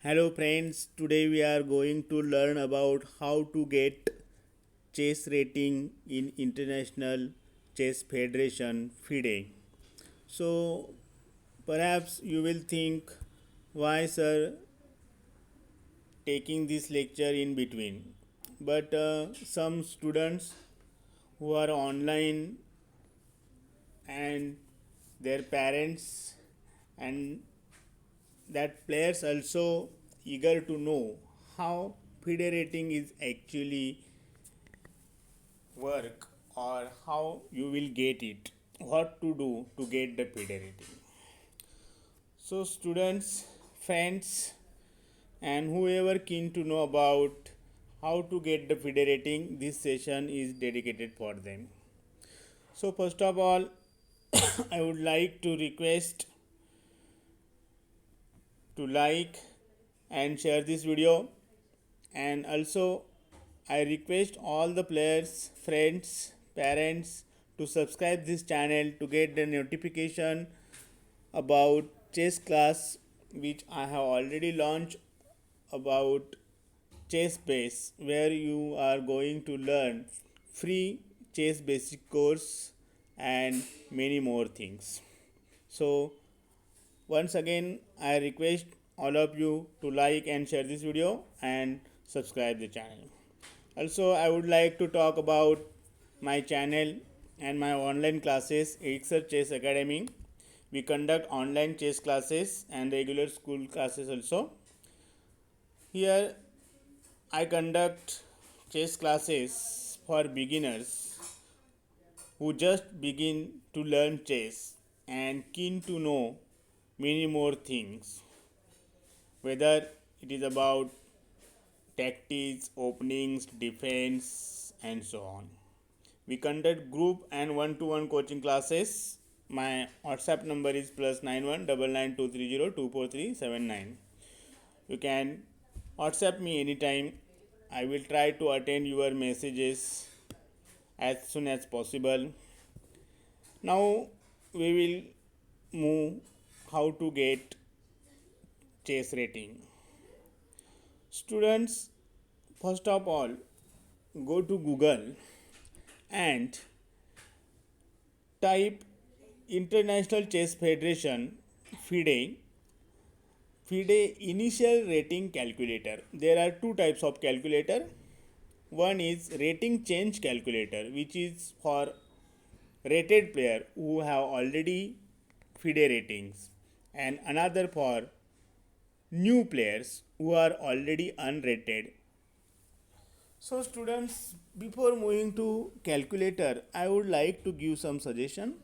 Hello friends, today we are going to learn about how to get chess rating in International Chess Federation FIDE. So perhaps you will think, why sir taking this lecture in between? But some students who are online and their parents and that players also eager to know how FIDE rating is actually work or how you will get it, what to do to get the FIDE rating. So students, friends, and whoever keen to know about how to get the FIDE rating, this session is dedicated for them. So first of all, I would like to request to like and share this video, and also I request all the players, friends, parents to subscribe this channel to get the notification about chess class which I have already launched about chess base, where you are going to learn free chess basic course and many more things. So once again I request all of you to like and share this video and subscribe the channel. Also, I would like to talk about my channel and my online classes, Elixir Chess Academy. We conduct online chess classes and regular school classes also. Here, I conduct chess classes for beginners who just begin to learn chess and keen to know many more things, whether it is about tactics, openings, defense, and so on. We conduct group and one-to-one coaching classes. My WhatsApp number is +919923024379. You can WhatsApp me anytime. I will try to attend your messages as soon as possible. Now we will move how to get chess rating. Students, first of all, go to Google and type International Chess Federation FIDE. FIDE initial rating calculator. There are two types of calculator. One is rating change calculator, which is for rated player who have already FIDE ratings, and another for new players who are already unrated. So students, before moving to calculator, I would like to give some suggestion.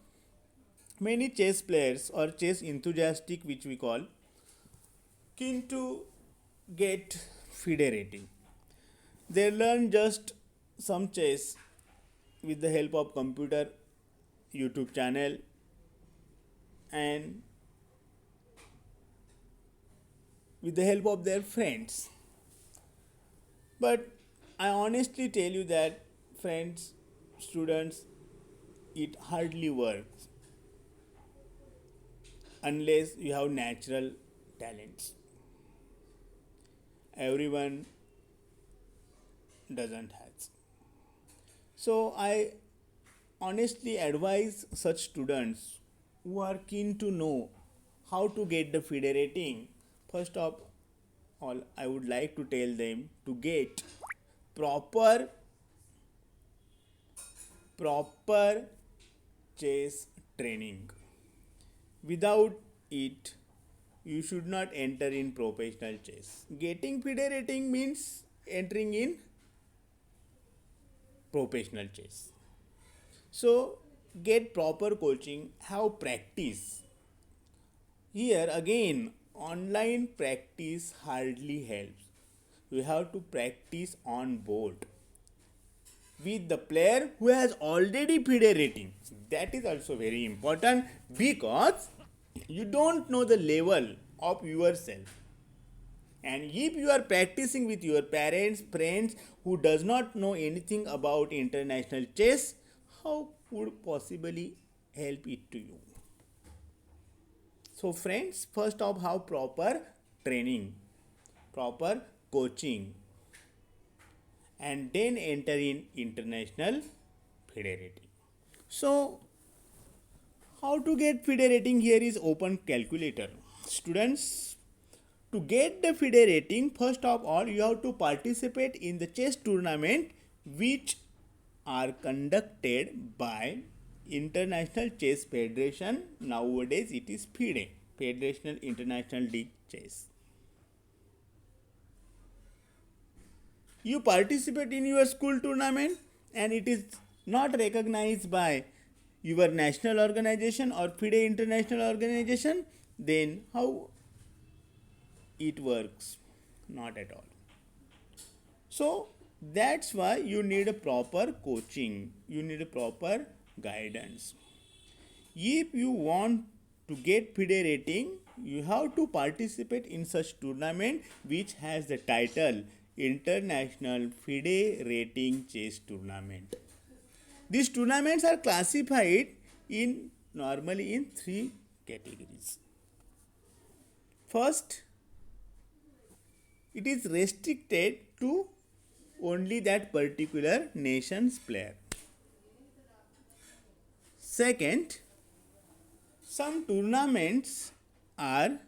Many chess players or chess enthusiastic, which we call, keen to get FIDE rating. They learn just some chess with the help of computer, YouTube channel, and with the help of their friends. But I honestly tell you that, friends, students, it hardly works unless you have natural talents. Everyone doesn't have. So I honestly advise such students who are keen to know how to get the FIDE rating. First of all, I would like to tell them to get proper proper chess training. Without it, you should not enter in professional chess. Getting FIDE rating means entering in professional chess. So get proper coaching, have practice. Here again, online practice hardly helps. You have to practice on board with the player who has already FIDE rating. That is also very important because you don't know the level of yourself. And if you are practicing with your parents, friends who does not know anything about international chess, how would possibly help it to you? So friends, first of how proper training. proper coaching, and then enter in international FIDE rating. So, how to get FIDE rating? Here is open calculator. Students, to get the FIDE rating, first of all, you have to participate in the chess tournament which are conducted by International Chess Federation. Nowadays it is FIDE, Federational International League Chess. You participate in your school tournament and it is not recognized by your national organization or FIDE international organization, then how it works? Not at all. So that's why you need a proper coaching, you need a proper guidance. If you want to get FIDE rating, you have to participate in such tournament which has the title International FIDE Rating Chess Tournament. These tournaments are classified normally in 3 categories. First, it is restricted to only that particular nation's player. Second, some tournaments are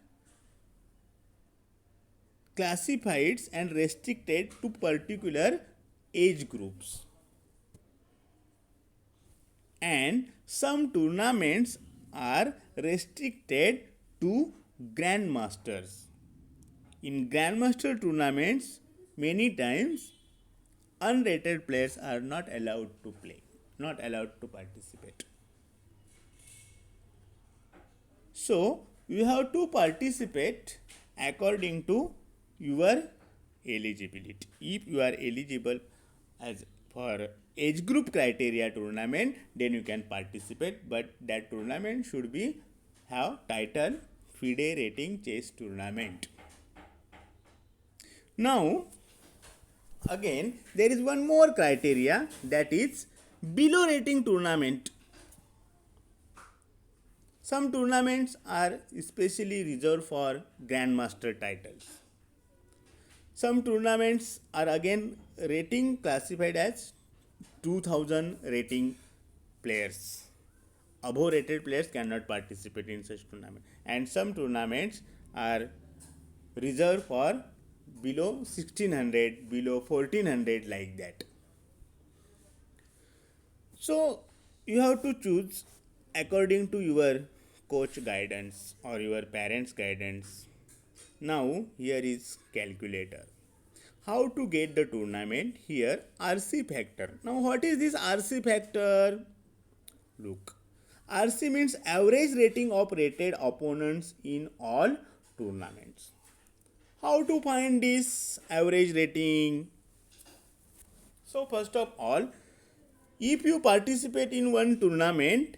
classified and restricted to particular age groups, and some tournaments are restricted to grandmasters. In grandmaster tournaments, many times unrated players are not allowed to play, not allowed to participate. So you have to participate according to your eligibility. If you are eligible as for age group criteria tournament, then you can participate, but that tournament should be have title FIDE Rating Chess Tournament. Now again there is one more criteria, that is below rating tournament. Some tournaments are especially reserved for grandmaster titles. Some tournaments are again rating classified as 2000 rating players. Above rated players cannot participate in such tournament, and some tournaments are reserved for below 1600, below 1400, like that. So you have to choose according to your coach guidance or your parents guidance. Now here is calculator. How to get the tournament? Here RC factor. Now what is this RC factor? Look, RC means average rating of rated opponents in all tournaments. How to find this average rating? So first of all, if you participate in one tournament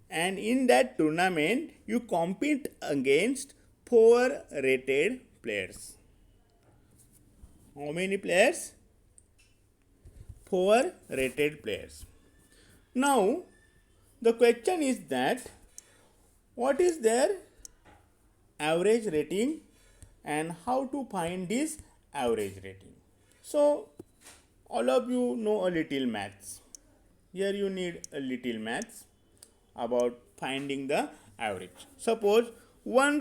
and in that tournament you compete against 4 rated players. How many players? 4 rated players. Now the question is that what is their average rating and how to find this average rating? So all of you know a little maths. Here you need a little maths about finding the average. Suppose one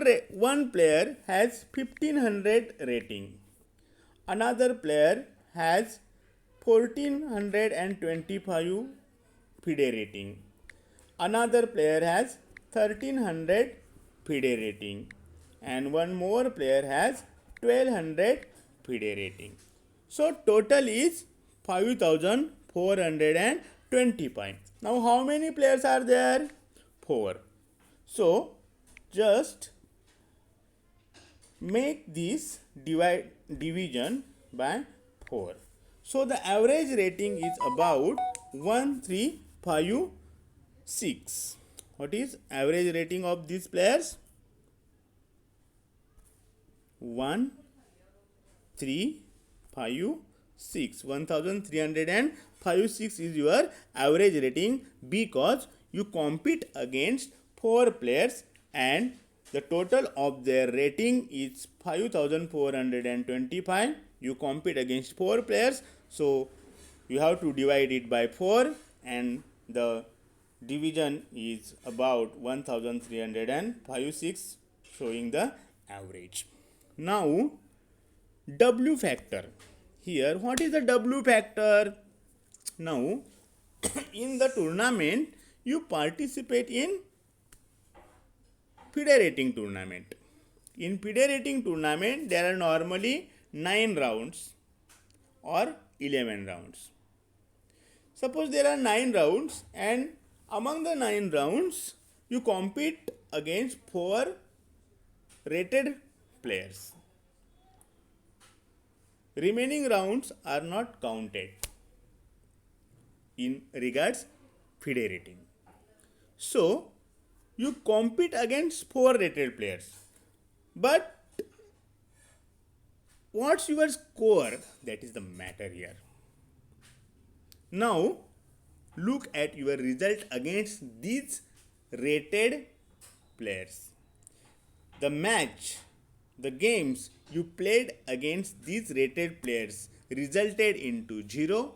player has 1500 rating, another player has 1425 FIDE rating, another player has 1300 FIDE rating, and one more player has 1200 FIDE rating. So total is 5420 points. Now how many players are there? 4. So just make this division by 4. So the average rating is about 1356. What is average rating of these players? 1356. 1356 is your average rating because you compete against 4 players and the total of their rating is 5425. You compete against 4 players, so you have to divide it by 4, and the division is about 1356, showing the average. Now W factor. Here, what is the W factor? Now, in the tournament, you participate in FIDE rating tournament. In FIDE rating tournament, there are normally 9 rounds or 11 rounds. Suppose there are 9 rounds, and among the 9 rounds, you compete against 4 rated players. Remaining rounds are not counted in regards FIDE rating. So, you compete against 4 rated players. But what's your score? That is the matter here. Now, look at your result against these rated players. The match, the games you played against these rated players resulted into 0.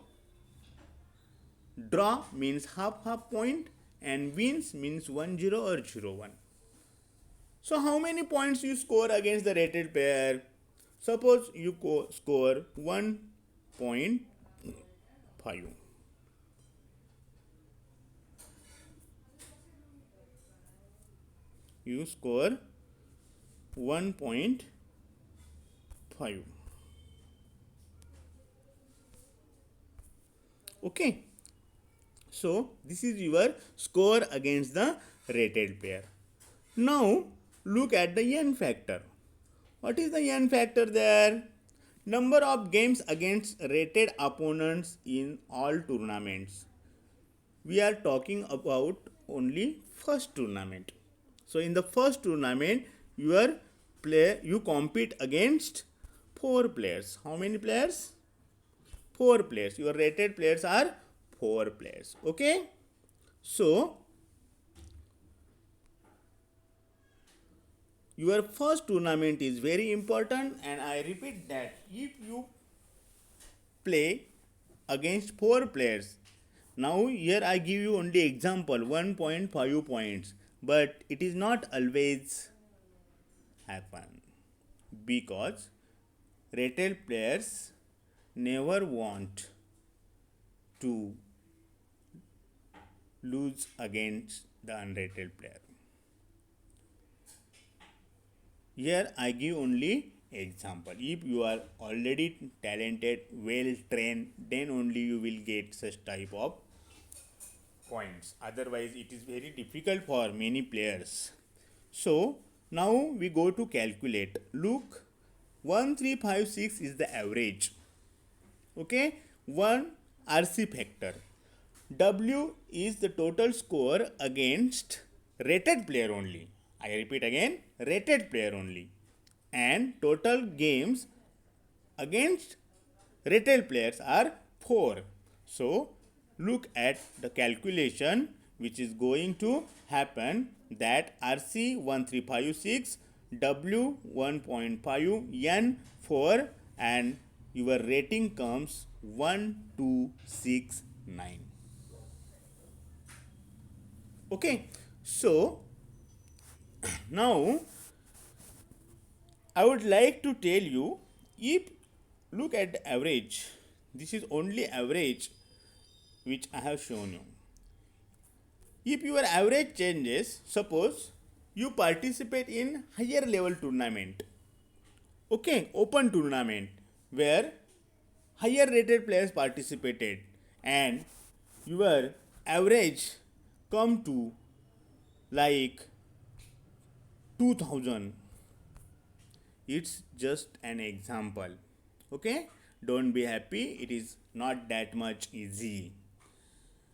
Draw means half point, and wins means 1-0 or 0-1. So how many points you score against the rated player? Suppose you score 1.5. You score 1.5. Okay. So this is your score against the rated player. Now look at the N factor. What is the N factor there? Number of games against rated opponents in all tournaments. We are talking about only first tournament. So in the first tournament, you compete against 4 players. How many players? 4 players. Your rated players are 4 players. Okay. So your first tournament is very important, and I repeat that if you play against 4 players, now here I give you only example 1.5 points, but it is not always happen, because rated players never want to lose against the unrated player. Here I give only example. If you are already talented, well trained, then only you will get such type of points. Otherwise, it is very difficult for many players. So now we go to calculate. Look, 1356 is the average. Okay, 1 RC factor. W is the total score against rated player only. I repeat again, rated player only. And total games against rated players are 4. So look at the calculation which is going to happen, that RC 1356, W 1.5, N 4, and your rating comes 1269. Okay, so now I would like to tell you, if look at the average, this is only average which I have shown you. If your average changes, suppose you participate in higher level tournament, okay, open tournament, where higher rated players participated, and your average come to like 2000. It's just an example. Okay, don't be happy, it is not that much easy.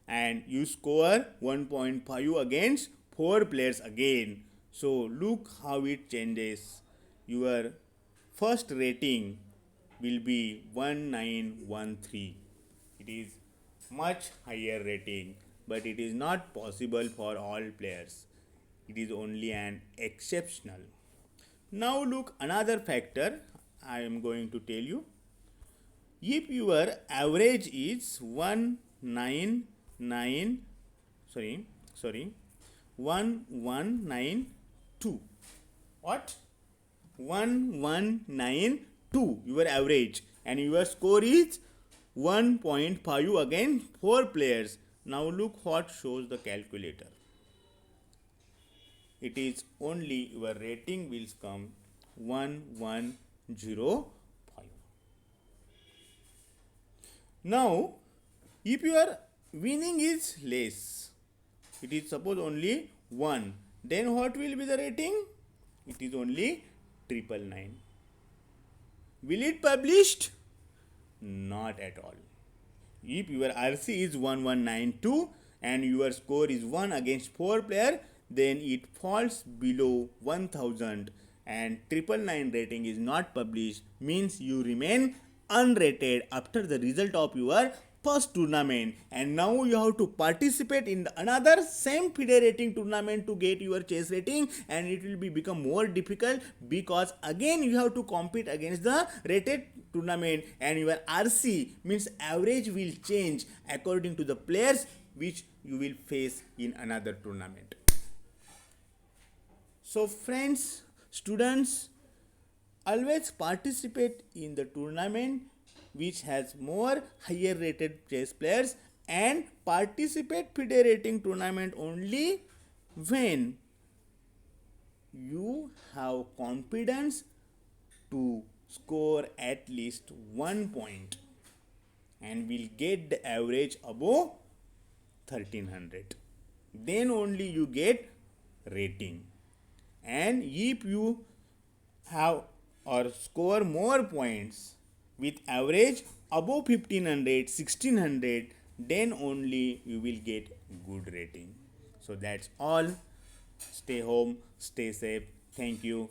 And you score 1.5 against 4 players again. So look how it changes. Your first rating will be 1913. It is much higher rating, but it is not possible for all players. It is only an exceptional. Now look another factor I am going to tell you. If your average is 199, sorry 1192, what 1192 your average, and your score is 1.5 again 4 players. Now look what shows the calculator. It is only your rating will come 1105. Now if your winning is less, it is suppose only 1, then what will be the rating? It is only 999. Will it published? Not at all. If your RC is 1192 and your score is 1 against 4 player, then it falls below 1000 and 999 rating is not published, means you remain unrated after the result of your first tournament, and now you have to participate in another same FIDE rating tournament to get your chess rating, and it will become more difficult because again you have to compete against the rated tournament, and your RC means average will change according to the players which you will face in another tournament. So friends, students, always participate in the tournament which has more higher rated chess players, and participate FIDE rating tournament only when you have confidence to score at least 1 point and will get the average above 1300. Then only you get rating. And if you have or score more points with average above 1500, 1600, then only you will get good rating. So that's all. Stay home, stay safe. Thank you.